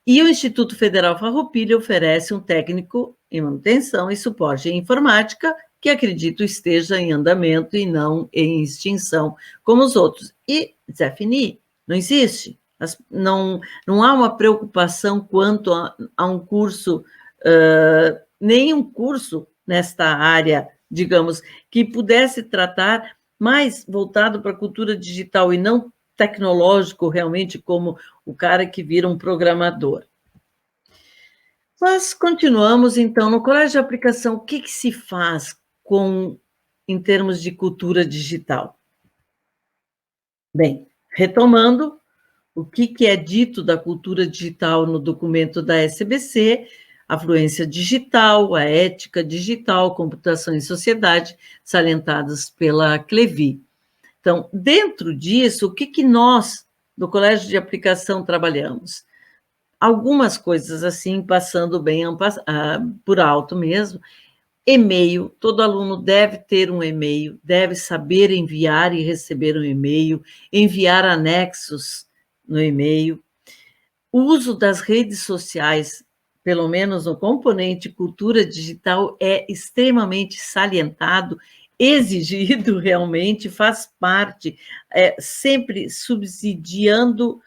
e o Instituto Federal Farroupilha oferece um técnico em manutenção e suporte em informática, que acredito esteja em andamento e não em extinção, como os outros. E Zefini não existe. Não há uma preocupação quanto a um curso, nenhum curso nesta área, digamos, que pudesse tratar mais voltado para a cultura digital e não tecnológico, realmente, como o cara que vira um programador. Nós continuamos, então, no Colégio de Aplicação, o que se faz em termos de cultura digital? Bem, retomando, o que é dito da cultura digital no documento da SBC, a fluência digital, a ética digital, computação e sociedade, salientadas pela CLEVI. Então, dentro disso, o que nós, do Colégio de Aplicação, trabalhamos? Algumas coisas assim, passando bem por alto mesmo. E-mail, todo aluno deve ter um e-mail, deve saber enviar e receber um e-mail, enviar anexos no e-mail. O uso das redes sociais, pelo menos no componente cultura digital, é extremamente salientado, exigido realmente, faz parte, sempre subsidiando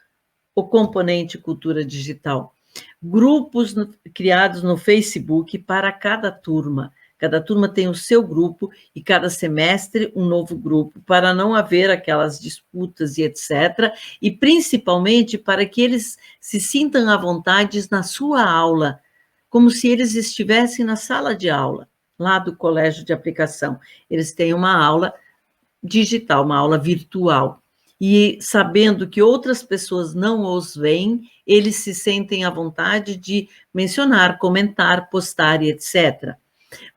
o componente cultura digital. Grupos criados no Facebook para cada turma. Cada turma tem o seu grupo e cada semestre um novo grupo, para não haver aquelas disputas e etc. E principalmente para que eles se sintam à vontade na sua aula, como se eles estivessem na sala de aula, lá do colégio de aplicação. Eles têm uma aula digital, uma aula virtual. E sabendo que outras pessoas não os veem, eles se sentem à vontade de mencionar, comentar, postar e etc.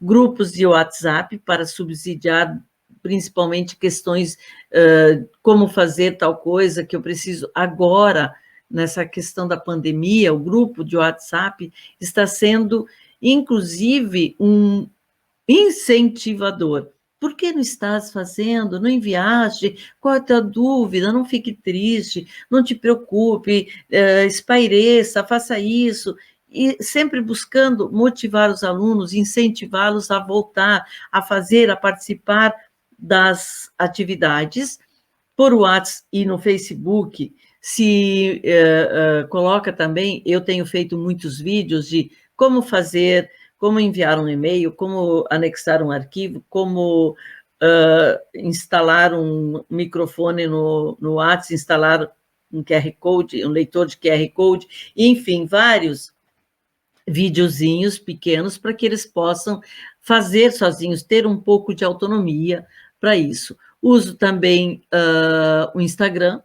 Grupos de WhatsApp para subsidiar principalmente questões como fazer tal coisa que eu preciso agora, nessa questão da pandemia, o grupo de WhatsApp está sendo, inclusive, um incentivador. Por que não estás fazendo? Não enviaste? Qual é a tua dúvida? Não fique triste, não te preocupe, espaireça, faça isso. E sempre buscando motivar os alunos, incentivá-los a voltar, a fazer, a participar das atividades. Por WhatsApp e no Facebook, se coloca também, eu tenho feito muitos vídeos de como fazer, como enviar um e-mail, como anexar um arquivo, como instalar um microfone no WhatsApp, instalar um QR Code, um leitor de QR Code, enfim, vários videozinhos pequenos para que eles possam fazer sozinhos, ter um pouco de autonomia para isso. Uso também o Instagram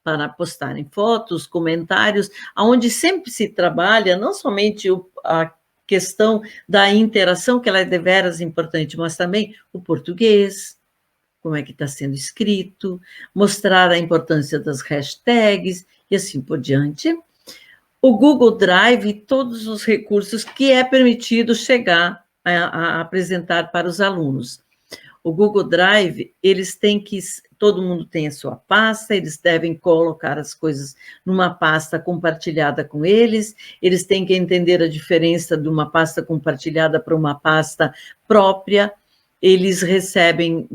para postarem fotos, comentários, onde sempre se trabalha não somente a questão da interação, que ela é deveras importante, mas também o português, como é que está sendo escrito, mostrar a importância das hashtags e assim por diante. O Google Drive e todos os recursos que é permitido chegar a apresentar para os alunos. O Google Drive, eles têm que, todo mundo tem a sua pasta, eles devem colocar as coisas numa pasta compartilhada com eles têm que entender a diferença de uma pasta compartilhada para uma pasta própria, eles recebem,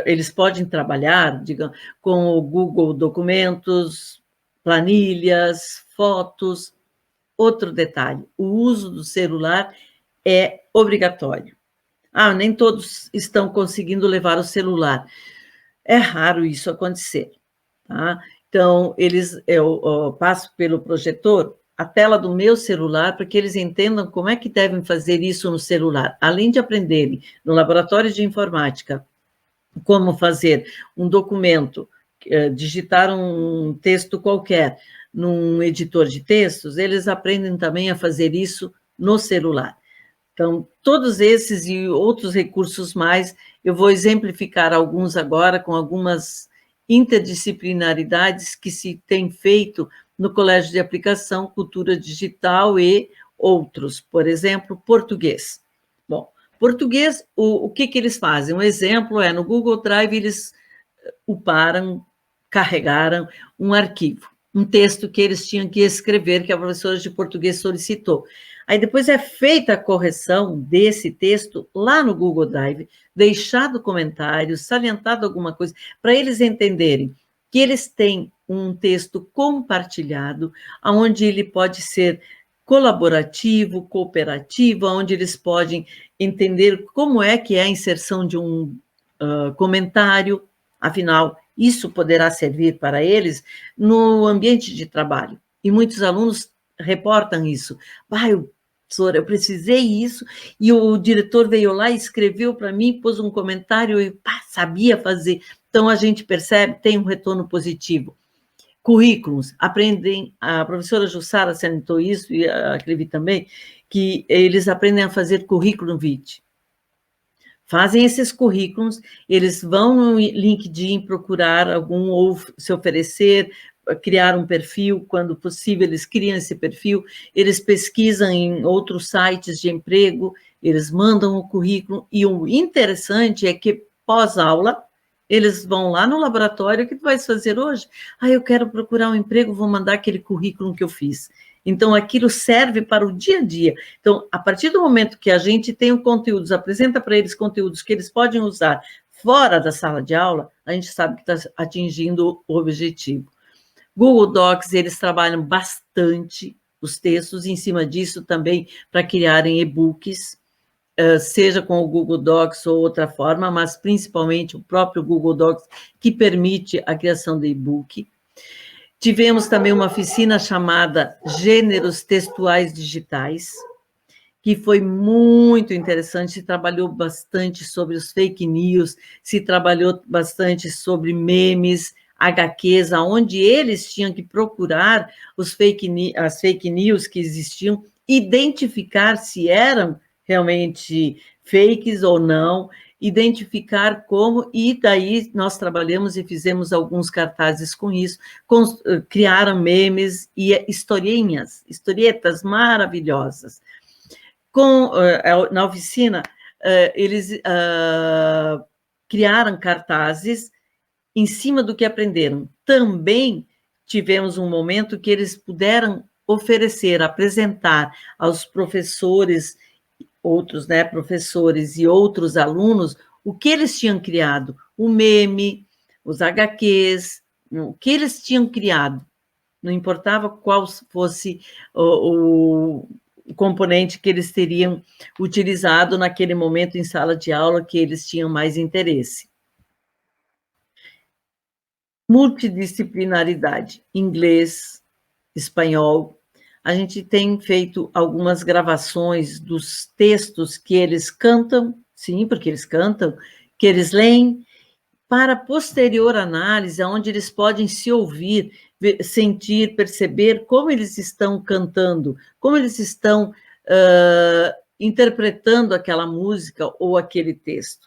eles podem trabalhar, digamos, com o Google Documentos, planilhas, fotos. Outro detalhe, o uso do celular é obrigatório. Nem todos estão conseguindo levar o celular. É raro isso acontecer, tá? Então, eu passo pelo projetor a tela do meu celular para que eles entendam como é que devem fazer isso no celular. Além de aprenderem no laboratório de informática como fazer um documento, digitar um texto qualquer num editor de textos, eles aprendem também a fazer isso no celular. Então, todos esses e outros recursos mais, eu vou exemplificar alguns agora com algumas interdisciplinaridades que se tem feito no Colégio de Aplicação, Cultura Digital e outros. Por exemplo, português. Bom, português, o que eles fazem? Um exemplo é, no Google Drive, eles carregaram um arquivo, um texto que eles tinham que escrever, que a professora de português solicitou. Aí depois é feita a correção desse texto lá no Google Drive, deixado comentário, salientado alguma coisa, para eles entenderem que eles têm um texto compartilhado, onde ele pode ser colaborativo, cooperativo, onde eles podem entender como é que é a inserção de um comentário, afinal, isso poderá servir para eles no ambiente de trabalho. E muitos alunos reportam isso. Professora, eu precisei isso, e o diretor veio lá e escreveu para mim, pôs um comentário, e sabia fazer. Então, a gente percebe, tem um retorno positivo. Currículos, aprendem, a professora Jussara salientou isso, e a Clevi também, que eles aprendem a fazer currículo vitae. Fazem esses currículos, eles vão no LinkedIn procurar algum, ou se oferecer, criar um perfil, quando possível, eles criam esse perfil, eles pesquisam em outros sites de emprego, eles mandam o currículo, e o interessante é que, pós-aula, eles vão lá no laboratório. O que tu vais fazer hoje? Eu quero procurar um emprego, vou mandar aquele currículo que eu fiz. Então, aquilo serve para o dia a dia. Então, a partir do momento que a gente tem o conteúdos, apresenta para eles conteúdos que eles podem usar fora da sala de aula, a gente sabe que está atingindo o objetivo. Google Docs, eles trabalham bastante os textos, em cima disso também para criarem e-books, seja com o Google Docs ou outra forma, mas principalmente o próprio Google Docs, que permite a criação de e-book. Tivemos também uma oficina chamada Gêneros Textuais Digitais, que foi muito interessante, se trabalhou bastante sobre os fake news, se trabalhou bastante sobre memes, HQs, onde eles tinham que procurar as fake news que existiam, identificar se eram realmente fakes ou não, identificar como, e daí nós trabalhamos e fizemos alguns cartazes com isso, criaram memes e historietas maravilhosas. Na oficina, eles criaram cartazes em cima do que aprenderam. Também tivemos um momento que eles puderam oferecer, apresentar aos professores, outros, né, professores e outros alunos, o que eles tinham criado, o meme, os HQs, o que eles tinham criado. Não importava qual fosse o componente que eles teriam utilizado naquele momento em sala de aula, que eles tinham mais interesse. Multidisciplinaridade, inglês, espanhol. A gente tem feito algumas gravações dos textos que eles cantam, sim, porque eles cantam, que eles leem, para posterior análise, onde eles podem se ouvir, sentir, perceber como eles estão cantando, como eles estão interpretando aquela música ou aquele texto.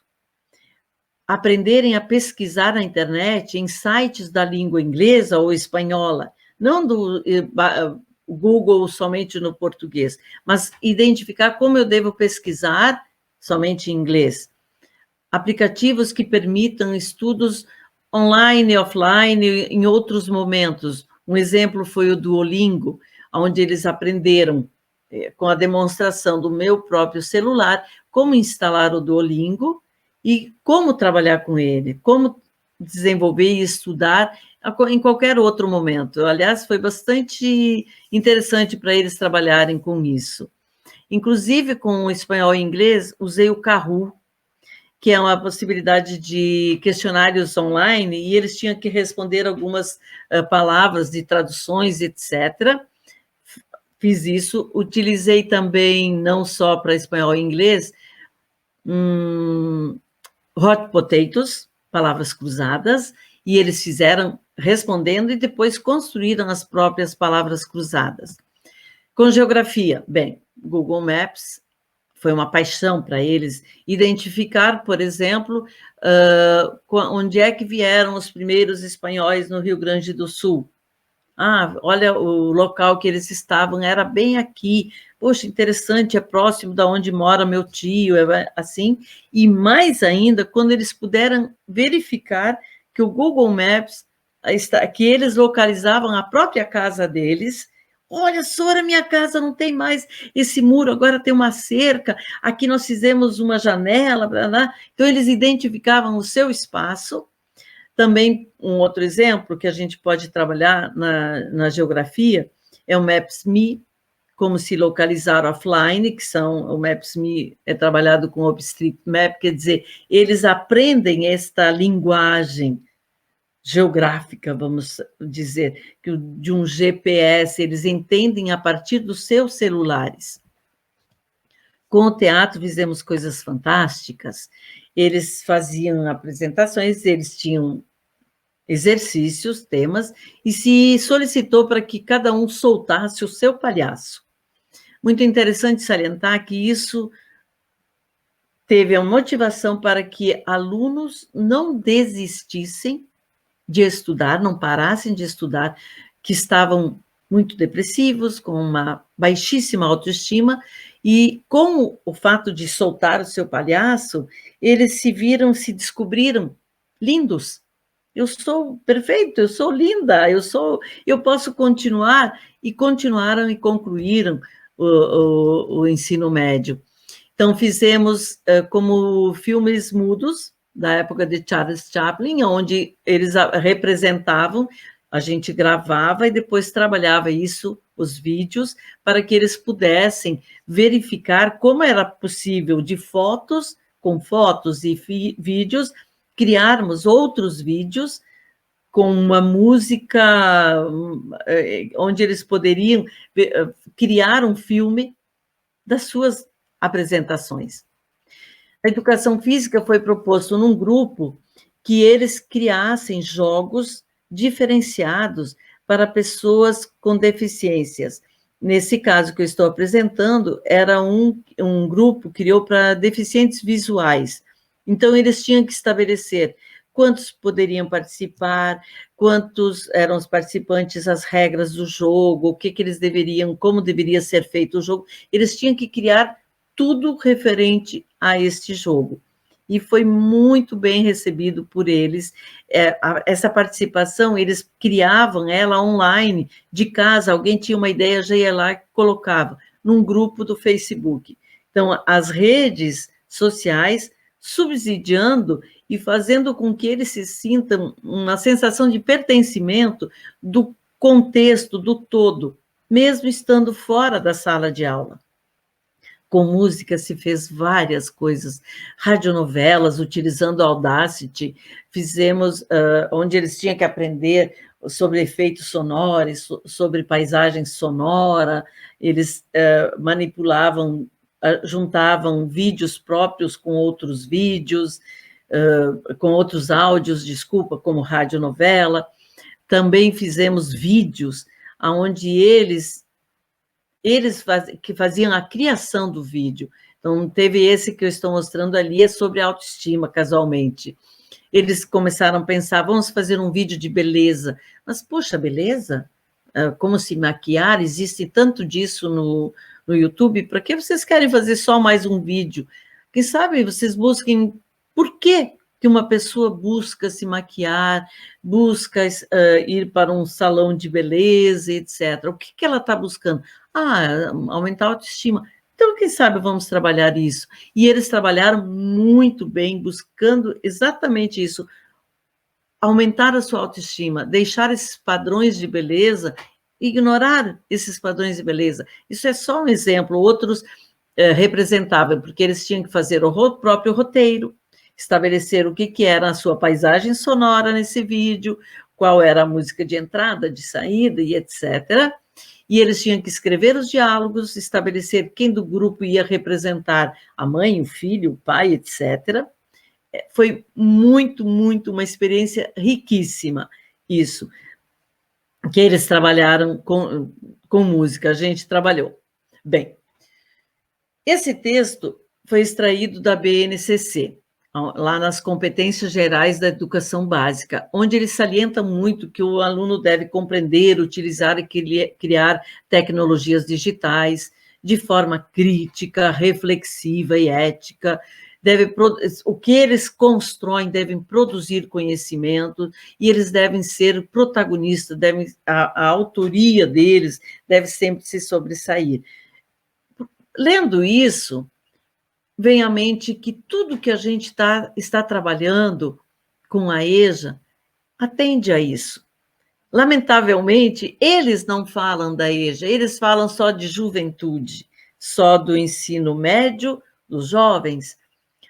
Aprenderem a pesquisar na internet, em sites da língua inglesa ou espanhola, não do Google somente no português, mas identificar como eu devo pesquisar somente em inglês. Aplicativos que permitam estudos online e offline em outros momentos. Um exemplo foi o Duolingo, onde eles aprenderam, com a demonstração do meu próprio celular, como instalar o Duolingo e como trabalhar com ele, como desenvolver e estudar em qualquer outro momento. Aliás, foi bastante interessante para eles trabalharem com isso. Inclusive, com o espanhol e inglês, usei o Kahoot, que é uma possibilidade de questionários online, e eles tinham que responder algumas palavras de traduções, etc. Fiz isso. Utilizei também, não só para espanhol e inglês, hot potatoes, palavras cruzadas, e eles fizeram respondendo e depois construíram as próprias palavras cruzadas. Com geografia, bem, Google Maps foi uma paixão para eles, identificar, por exemplo, onde é que vieram os primeiros espanhóis no Rio Grande do Sul. Olha, o local que eles estavam era bem aqui. Poxa, interessante, é próximo da onde mora meu tio, assim. E mais ainda, quando eles puderam verificar que o Google Maps, que eles localizavam a própria casa deles. Olha, Sora, minha casa não tem mais esse muro, agora tem uma cerca, aqui nós fizemos uma janela, blá, blá. Então eles identificavam o seu espaço. Também um outro exemplo que a gente pode trabalhar na geografia é o Maps.me, como se localizar offline, que o Maps.me é trabalhado com OpenStreetMap, quer dizer, eles aprendem esta linguagem geográfica, vamos dizer, de um GPS, eles entendem a partir dos seus celulares. Com o teatro fizemos coisas fantásticas, eles faziam apresentações, eles tinham exercícios, temas, e se solicitou para que cada um soltasse o seu palhaço. Muito interessante salientar que isso teve a motivação para que alunos não desistissem de estudar, não parassem de estudar, que estavam muito depressivos, com uma baixíssima autoestima, e com o fato de soltar o seu palhaço, eles se descobriram lindos. Eu sou perfeito, eu sou linda, eu posso continuar, e continuaram e concluíram o ensino médio. Então, fizemos como filmes mudos, da época de Charles Chaplin, onde eles representavam, a gente gravava e depois trabalhava isso, os vídeos, para que eles pudessem verificar como era possível, com fotos e vídeos, criarmos outros vídeos com uma música, onde eles poderiam criar um filme das suas apresentações. A educação física foi proposto num grupo que eles criassem jogos diferenciados para pessoas com deficiências. Nesse caso que eu estou apresentando, era um grupo que criou para deficientes visuais. Então, eles tinham que estabelecer quantos poderiam participar, quantos eram os participantes, as regras do jogo, o que eles deveriam, como deveria ser feito o jogo. Eles tinham que criar tudo referente a este jogo. E foi muito bem recebido por eles. Essa participação, eles criavam ela online, de casa, alguém tinha uma ideia, já ia lá e colocava num grupo do Facebook. Então, as redes sociais subsidiando e fazendo com que eles se sintam uma sensação de pertencimento do contexto, do todo, mesmo estando fora da sala de aula. Com música se fez várias coisas, radionovelas, utilizando Audacity, fizemos onde eles tinham que aprender sobre efeitos sonoros, sobre paisagem sonora, eles manipulavam, juntavam vídeos próprios com outros vídeos, com outros áudios, como radionovela. Também fizemos vídeos onde eles que faziam a criação do vídeo. Então, teve esse que eu estou mostrando ali, é sobre autoestima, casualmente. Eles começaram a pensar, vamos fazer um vídeo de beleza. Mas, poxa, beleza? Como se maquiar? Existe tanto disso no YouTube. Para que vocês querem fazer só mais um vídeo? Quem sabe vocês busquem por que uma pessoa busca se maquiar, busca ir para um salão de beleza, etc. O que ela está buscando? Aumentar a autoestima. Então, quem sabe vamos trabalhar isso. E eles trabalharam muito bem, buscando exatamente isso, aumentar a sua autoestima, deixar esses padrões de beleza, ignorar esses padrões de beleza. Isso é só um exemplo, outros representavam, porque eles tinham que fazer o próprio roteiro, estabelecer o que era a sua paisagem sonora nesse vídeo, qual era a música de entrada, de saída, e etc., e eles tinham que escrever os diálogos, estabelecer quem do grupo ia representar a mãe, o filho, o pai, etc. Foi muito, muito uma experiência riquíssima, isso, que eles trabalharam com música, a gente trabalhou. Bem, esse texto foi extraído da BNCC, lá nas competências gerais da educação básica, onde ele salienta muito que o aluno deve compreender, utilizar e criar tecnologias digitais de forma crítica, reflexiva e ética. O que eles constroem devem produzir conhecimento e eles devem ser protagonistas, a autoria deles deve sempre se sobressair. Lendo isso, vem à mente que tudo que a gente está trabalhando com a EJA atende a isso. Lamentavelmente, eles não falam da EJA, eles falam só de juventude, só do ensino médio, dos jovens,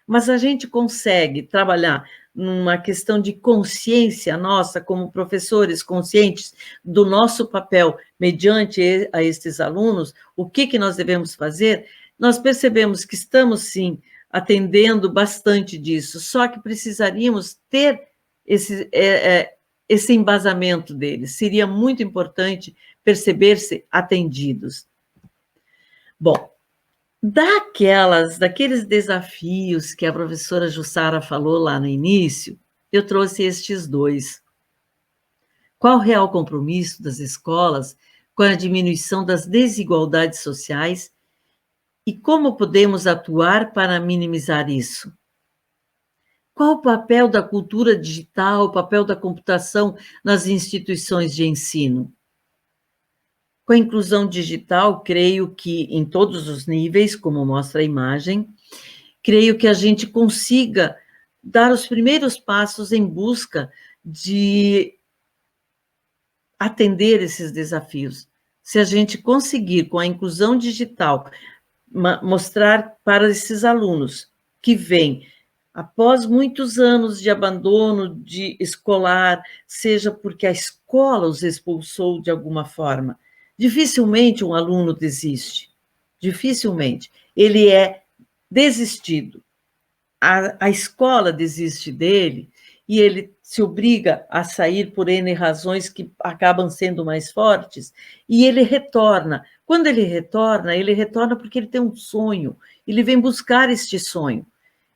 mas a gente consegue trabalhar numa questão de consciência nossa, como professores conscientes do nosso papel mediante a estes alunos, o que nós devemos fazer. Nós percebemos que estamos, sim, atendendo bastante disso, só que precisaríamos ter esse embasamento deles. Seria muito importante perceber-se atendidos. Bom, daqueles desafios que a professora Jussara falou lá no início, eu trouxe estes dois. Qual o real compromisso das escolas com com a diminuição das desigualdades sociais e como podemos atuar para minimizar isso? Qual o papel da cultura digital, o papel da computação nas instituições de ensino? Com a inclusão digital, creio que em todos os níveis, como mostra a imagem, creio que a gente consiga dar os primeiros passos em busca de atender esses desafios. Se a gente conseguir, com a inclusão digital, mostrar para esses alunos que vêm após muitos anos de abandono de escolar, seja porque a escola os expulsou de alguma forma, dificilmente um aluno desiste, dificilmente. Ele é desistido. A escola desiste dele e ele se obriga a sair por N razões que acabam sendo mais fortes, e ele retorna. Quando ele retorna porque ele tem um sonho, ele vem buscar este sonho.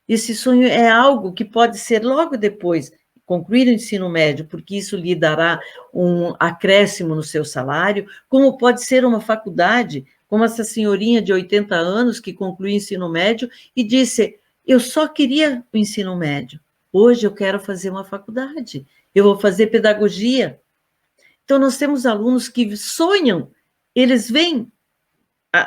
Esse sonho é algo que pode ser logo depois, concluir o ensino médio, porque isso lhe dará um acréscimo no seu salário, como pode ser uma faculdade, como essa senhorinha de 80 anos que concluiu o ensino médio e disse: eu só queria o ensino médio, hoje eu quero fazer uma faculdade, eu vou fazer pedagogia. Então, nós temos alunos que sonham, eles vêm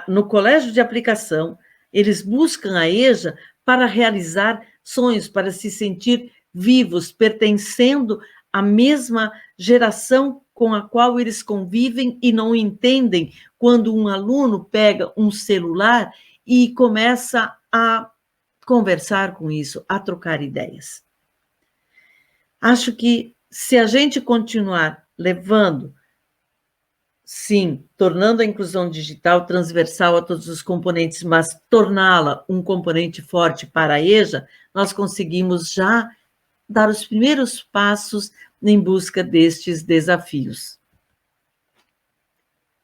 no colégio de aplicação, eles buscam a EJA para realizar sonhos, para se sentir vivos, pertencendo à mesma geração com a qual eles convivem e não entendem quando um aluno pega um celular e começa a conversar com isso, a trocar ideias. Acho que se a gente continuar levando, sim, tornando a inclusão digital transversal a todos os componentes, mas torná-la um componente forte para a EJA, nós conseguimos já dar os primeiros passos em busca destes desafios.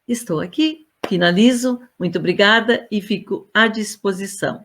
Estou aqui, finalizo, muito obrigada e fico à disposição.